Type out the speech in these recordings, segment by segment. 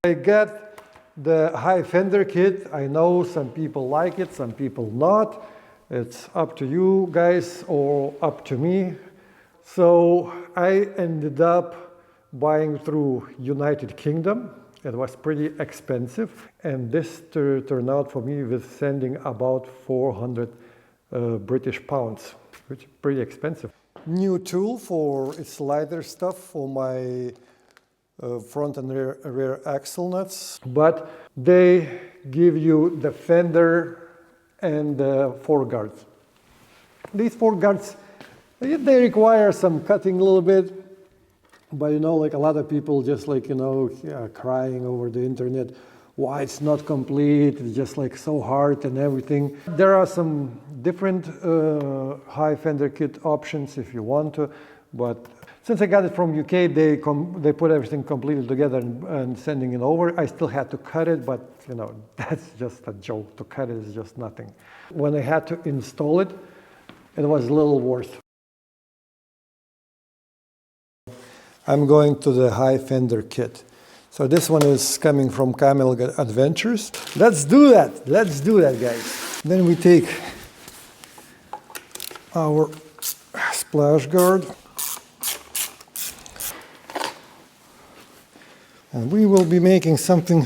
I got the high Fender kit. I know some people like it, some people not. It's up to you guys or up to me. So I ended up buying through United Kingdom. It was pretty expensive, and this turned out for me with sending about 400 British pounds, which is pretty expensive. New tool for its lighter stuff for my front and rear axle nuts, but they give you the fender and the fork guards. These fork guards, they require some cutting a little bit, but you know, like a lot of people just like, you know, crying over the internet why it's not complete, it's just like so hard and everything. There are some different high fender kit options if you want to, but since I got it from UK, they put everything completely together and sending it over. I still had to cut it, but you know, that's just a joke. To cut it is just nothing. When I had to install it, it was a little worse. I'm going to the high fender kit. So this one is coming from Camel Adventures. Let's do that. Let's do that, guys. Then we take our splash guard. And we will be making something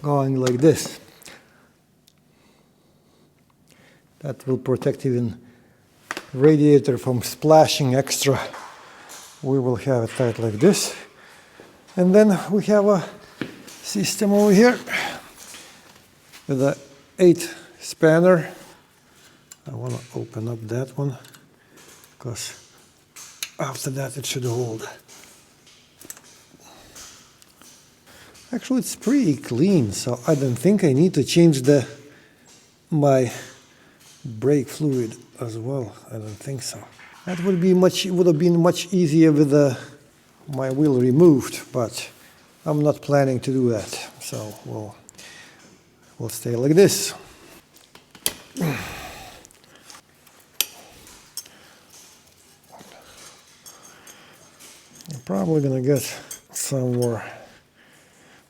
going like this. That will protect even radiator from splashing extra. We will have it tied like this. And then we have a system over here with an 8 spanner. I want to open up that one because after that it should hold. Actually, it's pretty clean, so I don't think I need to change my brake fluid as well. I don't think so. That would have been much easier with my wheel removed, but I'm not planning to do that. So we'll stay like this. I'm probably gonna get some more,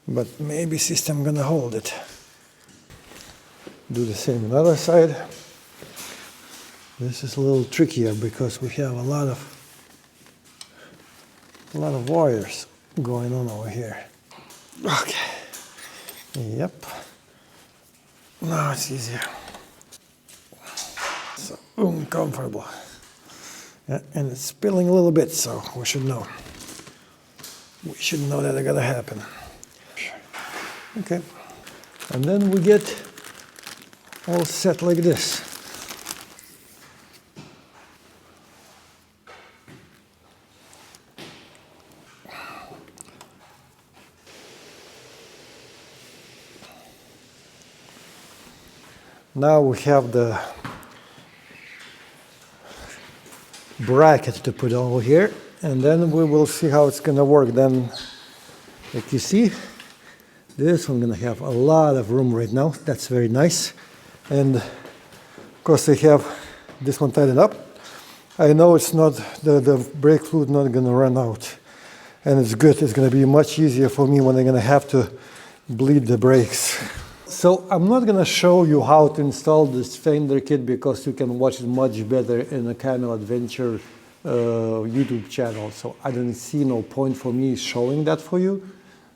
but maybe system gonna hold it. Do the same on the other side. This is a little trickier because we have a lot of wires going on over here. Okay. Yep. Now it's easier. So uncomfortable. Yeah, and it's spilling a little bit, so we should know. We should know that it's gonna happen. Okay. And then we get all set like this. Now we have the bracket to put over here, and then we will see how it's gonna work. Then, like you see, this one's gonna have a lot of room right now. That's very nice. And of course I have this one tightened up. I know it's not, the brake fluid not gonna run out. And it's good, it's gonna be much easier for me when I'm gonna have to bleed the brakes. So I'm not gonna show you how to install this Fender kit because you can watch it much better in the Camel Adventure YouTube channel. So I don't see no point for me showing that for you.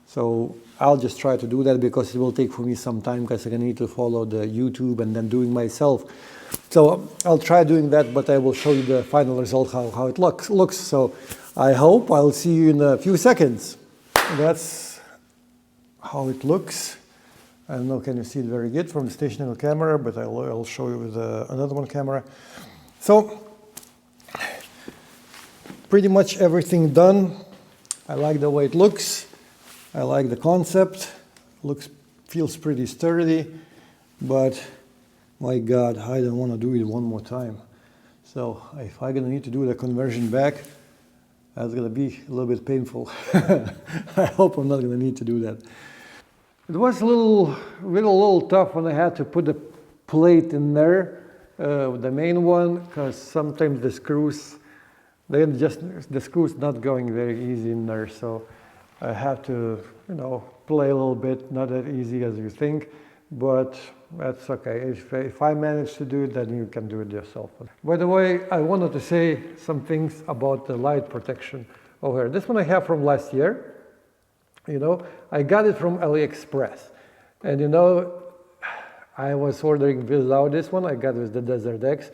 So I'll just try to do that because it will take for me some time because I'm gonna need to follow the YouTube and then doing myself. So I'll try doing that, but I will show you the final result, how it looks. So I hope I'll see you in a few seconds. That's how it looks. I don't know, can you see it very good from the stationary camera, but I'll show you with another one camera. So, pretty much everything done. I like the way it looks. I like the concept. Feels pretty sturdy, but my God, I don't want to do it one more time. So, if I'm gonna need to do the conversion back, that's gonna be a little bit painful. I hope I'm not gonna need to do that. It was a little tough when I had to put the plate in there, the main one, because sometimes the screws not going very easy in there. So I have to, play a little bit, not that easy as you think, but that's okay. If I manage to do it, then you can do it yourself. By the way, I wanted to say some things about the light protection over here. This one I have from last year. I got it from AliExpress. And I was ordering without this one. I got with the DesertX.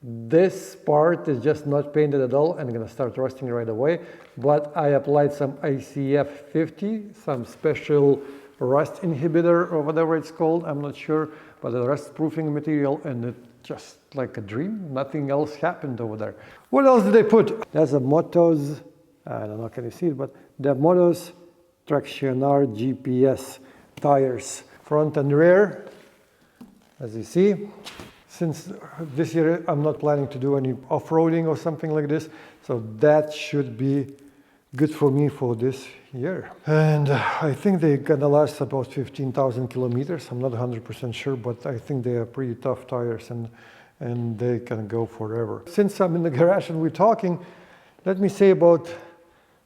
This part is just not painted at all and going to start rusting right away. But I applied some ICF 50, some special rust inhibitor or whatever it's called. I'm not sure, but a rust proofing material, and it just like a dream. Nothing else happened over there. What else did they put? That's a Motos, I don't know, can you see it? But the Motos Traccionar GPS tires, front and rear, as you see. Since this year I'm not planning to do any off-roading or something like this, so that should be good for me for this year. And I think they're gonna last about 15,000 kilometers. I'm not 100% sure, but I think they are pretty tough tires and they can go forever. Since I'm in the garage and we're talking, let me say about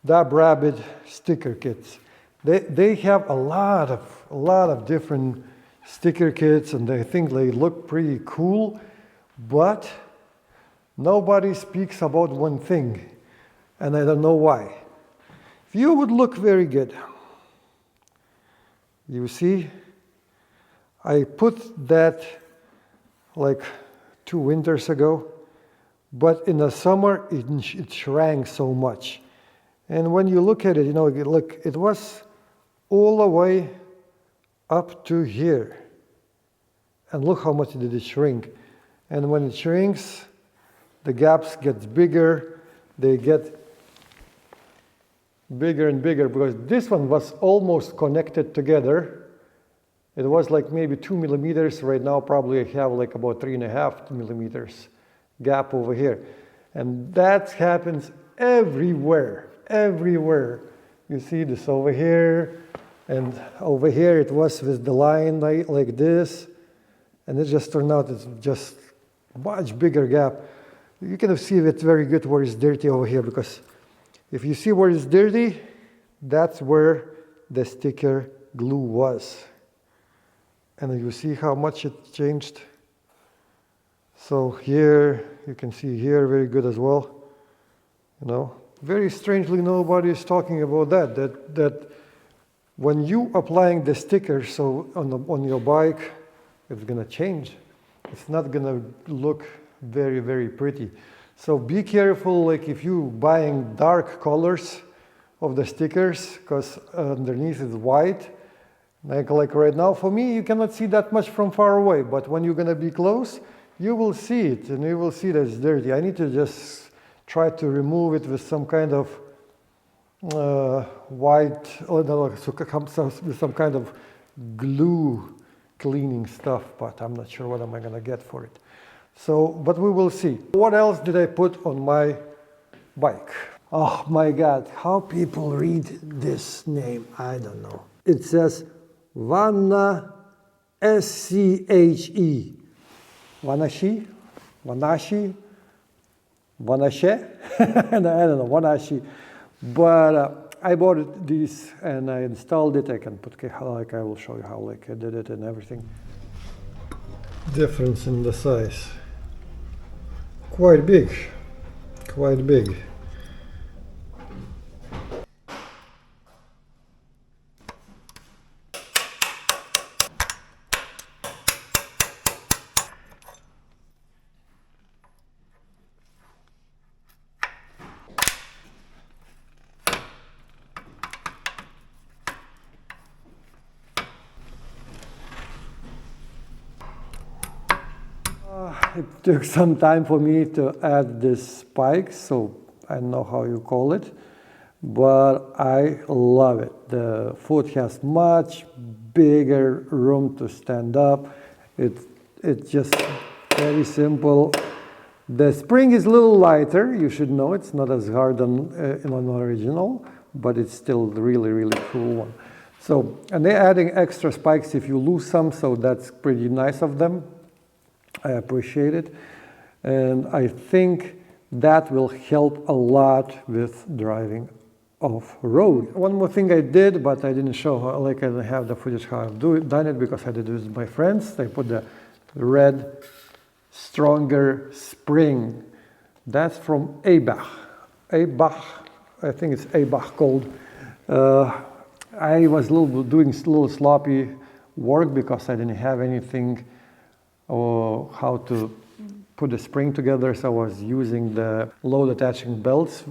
Dab Rabbit sticker kits. They have a lot of different sticker kits, and I think they look pretty cool, but nobody speaks about one thing, and I don't know why. If you would look very good, you see, I put that like 2 winters ago, but in the summer it shrank so much. And when you look at it, look, it was all the way up to here. And look how much did it shrink. And when it shrinks, the gaps get bigger, they get bigger and bigger, because this one was almost connected together. It was like maybe 2 millimeters. Right now probably I have like about 3.5 millimeters gap over here. And that happens everywhere. You see this over here, and over here it was with the line like this, and it just turned out it's just much bigger gap. You can see it very good where it's dirty over here, because if you see where it's dirty, that's where the sticker glue was. And you see how much it changed. So here, you can see here very good as well. Very strangely, nobody is talking about that when you applying the sticker, so on your bike, it's gonna change. It's not gonna look very, very pretty. So be careful, like if you buying dark colors of the stickers, because underneath is white. Like right now, for me, you cannot see that much from far away, but when you're gonna be close, you will see it, and you will see that it's dirty. I need to just try to remove it with some kind of with some kind of glue cleaning stuff, but I'm not sure what am I gonna get for it. So, but we will see. What else did I put on my bike? Oh my God, how people read this name, I don't know. It says Vanna, S-C-H-E. Vanashi? Vanashe? I don't know, Vanashi. But I bought these and I installed it. I can put, like I will show you how like I did it and everything. Difference in the size. Quite big. It took some time for me to add this spike, so I don't know how you call it, but I love it. The foot has much bigger room to stand up. It's just very simple. The spring is a little lighter, you should know. It's not as hard in an original, but it's still really, really cool one. So, and they're adding extra spikes if you lose some, so that's pretty nice of them. I appreciate it, and I think that will help a lot with driving off-road. One more thing I did, but I didn't show how, like I didn't have the footage how I've done it because I did it with my friends. I put the red stronger spring. That's from Eibach. Eibach, I think it's Eibach called. I was doing a little sloppy work because I didn't have anything or how to put the spring together, so I was using the load attaching belts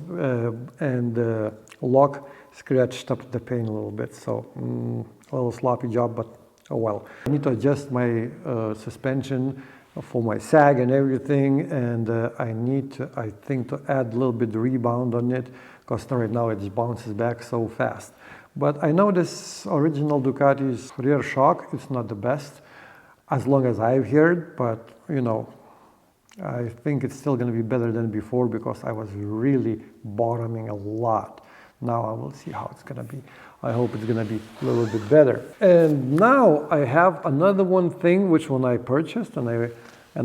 and the lock scratched up the paint a little bit, so a little sloppy job, but oh well. I need to adjust my suspension for my sag and everything, and I need to, I think, to add a little bit rebound on it because right now it just bounces back so fast. But I know this original Ducati's rear shock is not the best, as long as I've heard, but you know, I think it's still going to be better than before because I was really bottoming a lot. Now I will see how it's going to be. I hope it's going to be a little bit better. And now I have another one thing which one I purchased and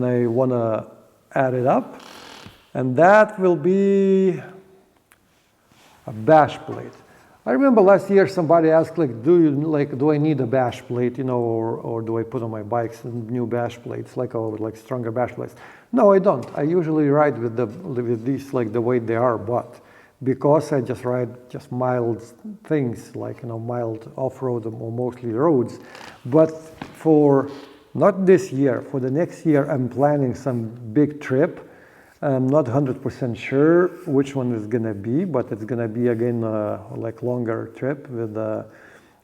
I want to add it up, and that will be a bash plate. I remember last year somebody asked, like, do I need a bash plate, you know, or do I put on my bikes new bash plates, like stronger bash plates? No, I don't. I usually ride with these like the way they are, but because I just ride just mild things, like, you know, mild off-road or mostly roads. But for not this year, for the next year, I'm planning some big trip. I'm not 100% sure which one is gonna be, but it's gonna be again like longer trip with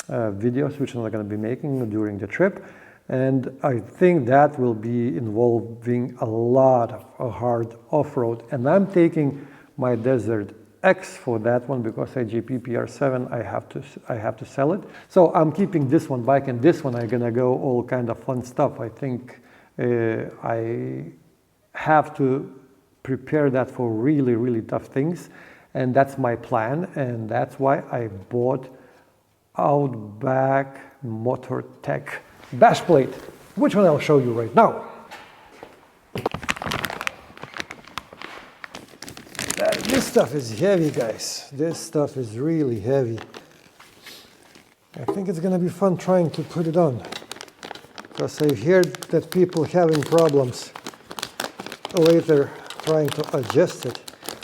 videos which I'm gonna be making during the trip, and I think that will be involving a lot of hard off-road. And I'm taking my DesertX for that one because IGP PR7 I have to sell it. So I'm keeping this one bike, and this one I'm gonna go all kind of fun stuff. I think I have to prepare that for really, really tough things, and that's my plan, and that's why I bought Outback MotorTech bash plate, which one I'll show you right now. This stuff is heavy, guys. This stuff is really heavy. I think it's gonna be fun trying to put it on, because I've heard that people having problems later trying to adjust it.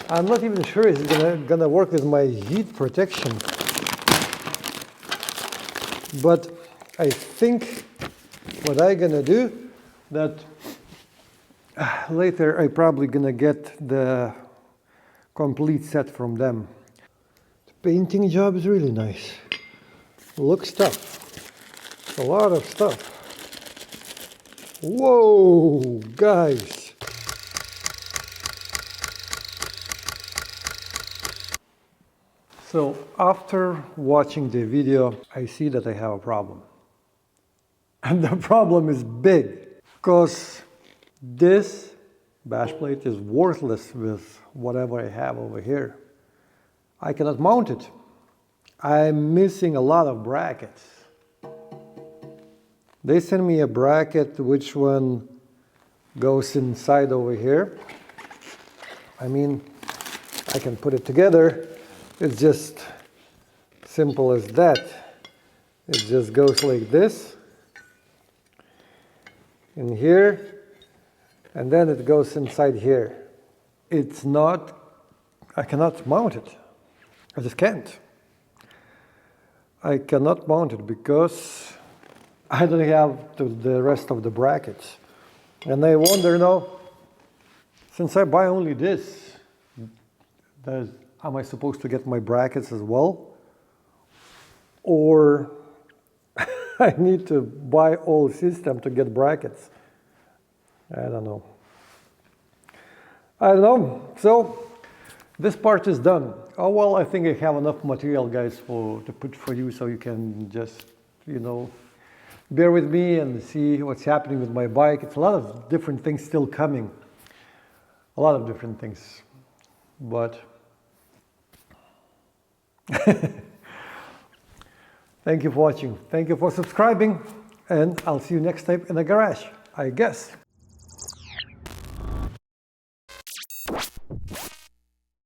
I'm not even sure it's gonna work with my heat protection, but I think what I'm gonna do, that later I probably gonna get the complete set from them. The painting job is really nice. Looks tough. A lot of stuff. Whoa, guys. So after watching the video, I see that I have a problem. And the problem is big, because this bash plate is worthless with whatever I have over here. I cannot mount it. I'm missing a lot of brackets. They sent me a bracket which one goes inside over here. I mean, I can put it together. It's just simple as that. It just goes like this in here, and then it goes inside here. It's not, I cannot mount it. I just can't. I cannot mount it because I don't have the rest of the brackets. And I wonder now, since I buy only this, am I supposed to get my brackets as well? Or I need to buy all system to get brackets? I don't know. I don't know. So this part is done. Oh well, I think I have enough material, guys, to put for you, so you can just, you know, bear with me and see what's happening with my bike. It's a lot of different things still coming. A lot of different things. But thank you for watching. Thank you for subscribing, and I'll see you next time in the garage, I guess.